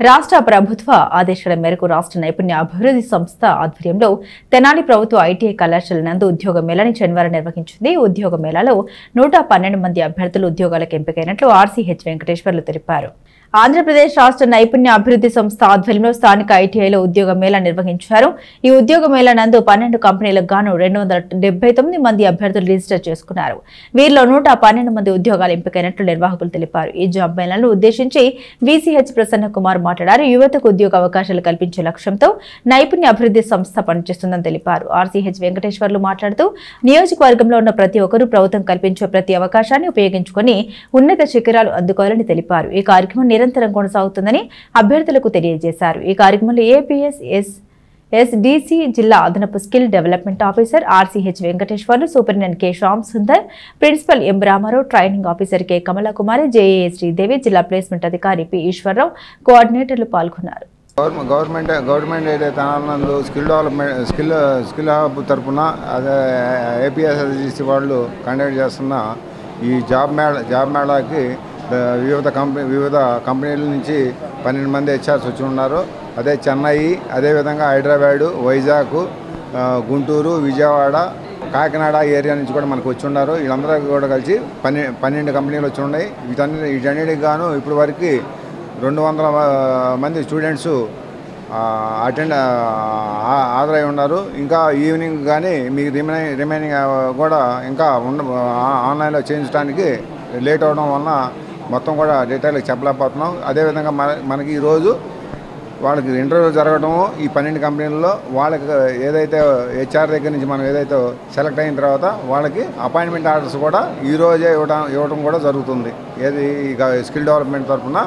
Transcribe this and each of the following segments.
రాష్ట్ర ప్రభుత్వ ఆదేశాల మేరకు రాష్ట్ర నైపుణ్య అభివృద్ధి సంస్థ ఆధ్వర్యంలో తెనాలి ప్రభుత్వ ఐటీఐ కళాశాల నందు ఉద్యోగ మేళాని శనివారం నిర్వహించింది. ఉద్యోగ మేళాలో 112 మంది అభ్యర్థులు ఉద్యోగాలకు ఎంపికైనట్లు ఆర్సీహెచ్ వెంకటేశ్వర్లు తెలిపారు. ఆంధ్రప్రదేశ్ రాష్ట్ర నైపుణ్య అభివృద్ధి సంస్థ ఆధ్వర్యంలో స్థానిక ఐటీఐలో ఉద్యోగ మేళా నిర్వహించారు. ఈ ఉద్యోగ మేళా నందు 12 కంపెనీలకు గాను 279 మంది అభ్యర్థులు రిజిస్టర్ చేసుకున్నారు. వీరిలో 112 మంది ఉద్యోగాలు ఎంపికైనట్లు నిర్వాహకులు తెలిపారు. ఈ జాబ్ మేళాను ఉద్దేశించి వీసీహెచ్ ప్రసన్న కుమార్ మాట్లాడారు. యువతకు ఉద్యోగ అవకాశాలు కల్పించే లక్ష్యంతో నైపుణ్య అభివృద్ధి సంస్థ పనిచేస్తుందని తెలిపారు. ఆర్సీహెచ్ వెంకటేశ్వర్లు మాట్లాడుతూ నియోజకవర్గంలో ఉన్న ప్రతి ఒక్కరూ ప్రభుత్వం కల్పించే ప్రతి అవకాశాన్ని ఉపయోగించుకొని ఉన్నత శిఖరాలు అందుకోవాలని తెలిపారు. ఈ కార్యక్రమం నిరంతరం కొనసాగుతుందని అభ్యర్థులకు తెలియజేశారు. ఈ కార్యక్రమంలో ఏపీఎస్ ఎస్డీసీ జిల్లా అదనపు skill development officer RCH Venkateswarlu, superintendent K Shyam Sundar, principal M Ramarao, training officer K Kamalakumari, JAA Sridevi, జిల్లా ప్లేస్మెంట్ అధికారి పి ఈశ్వరరావు, కోఆర్డినేటర్లు పాల్గొన్నారు. గవర్నమెంట్ ఏదైతే Tenali skill development skill hub తరఫున అదే ఏపీఎస్ఎస్డీసీ వాళ్ళు కండక్ట్ చేస్తున్న ఈ జాబ్ మేళాకి వివిధ కంపెనీల నుంచి 12 మంది హెచ్ఆర్స్ వచ్చి ఉన్నారు. అదే చెన్నై, అదేవిధంగా హైదరాబాదు, వైజాగ్, గుంటూరు, విజయవాడ, కాకినాడ ఏరియా నుంచి కూడా మనకు వచ్చి ఉన్నారు. వీళ్ళందరూ కూడా కలిసి 12 కంపెనీలు వచ్చి ఉన్నాయి. వీటన్నిటికి గాను ఇప్పటి వరకు 200 మంది స్టూడెంట్స్ హాజరై ఉన్నారు. ఇంకా ఈవినింగ్ కానీ మీకు రిమైనింగ్ కూడా ఇంకా ఆన్లైన్లో చేయించడానికి లేట్ అవడం వలన మొత్తం కూడా డీటెయిల్గా చెప్పలేకపోతున్నాం. అదేవిధంగా మనకి ఈరోజు వాళ్ళకి ఇంటర్వ్యూ జరగడము ఈ 12 కంపెనీల్లో వాళ్ళకి ఏదైతే హెచ్ఆర్ దగ్గర నుంచి మనం ఏదైతే సెలెక్ట్ అయిన తర్వాత వాళ్ళకి అపాయింట్మెంట్ ఆర్డర్స్ కూడా ఈరోజే ఇవ్వడం కూడా జరుగుతుంది. ఏది స్కిల్ డెవలప్మెంట్ తరఫున.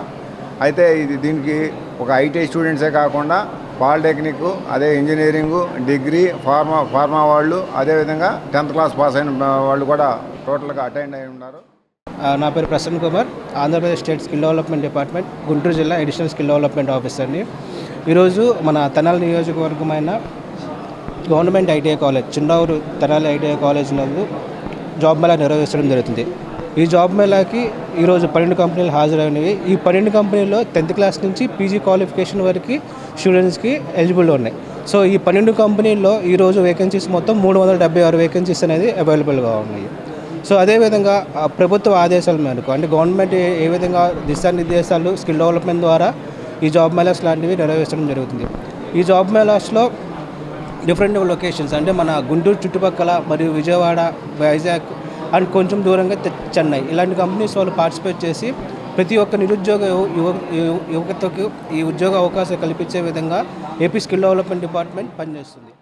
అయితే దీనికి ఒక ఐటీఐ స్టూడెంట్సే కాకుండా పాలిటెక్నిక్, అదే ఇంజనీరింగు, డిగ్రీ, ఫార్మా వాళ్ళు, అదేవిధంగా 10th క్లాస్ పాస్ అయిన వాళ్ళు కూడా టోటల్గా అటెండ్ అయి ఉన్నారు. నా పేరు Prasanna Kumar, Andhra Pradesh state skill development department Guntur జిల్లా అడిషనల్ స్కిల్ డెవలప్మెంట్ ఆఫీసర్ని. ఈరోజు మన తెనాలి నియోజకవర్గమైన government ITI college, Chundavuru Tenali ITI college నందు జాబ్ మేళా నిర్వహించడం జరుగుతుంది. ఈ జాబ్ మేళాకి ఈరోజు 12 కంపెనీలు హాజరైనవి. ఈ 12 కంపెనీల్లో 10th క్లాస్ నుంచి పీజీ క్వాలిఫికేషన్ వరకు స్టూడెంట్స్కి ఎలిజిబుల్ ఉన్నాయి. సో ఈ 12 కంపెనీల్లో ఈరోజు వేకెన్సీస్ మొత్తం 376 వేకెన్సీస్ అనేది అవైలబుల్గా ఉన్నాయి. సో అదేవిధంగా ప్రభుత్వ ఆదేశాల మేరకు అంటే గవర్నమెంట్ ఏ విధంగా దిశానిర్దేశాలు స్కిల్ డెవలప్మెంట్ ద్వారా ఈ జాబ్ మేళాస్ లాంటివి నిర్వహించడం జరుగుతుంది. ఈ జాబ్ మేళాస్లో డిఫరెంట్ లొకేషన్స్ అంటే మన గుంటూరు చుట్టుపక్కల మరియు విజయవాడ, వైజాగ్ అండ్ కొంచెం దూరంగా చెన్నై ఇలాంటి కంపెనీస్ వాళ్ళు పార్టిసిపేట్ చేసి ప్రతి ఒక్క నిరుద్యోగ యువతకు ఈ ఉద్యోగ అవకాశాలు కల్పించే విధంగా ఏపీ స్కిల్ డెవలప్మెంట్ డిపార్ట్మెంట్ పనిచేస్తుంది.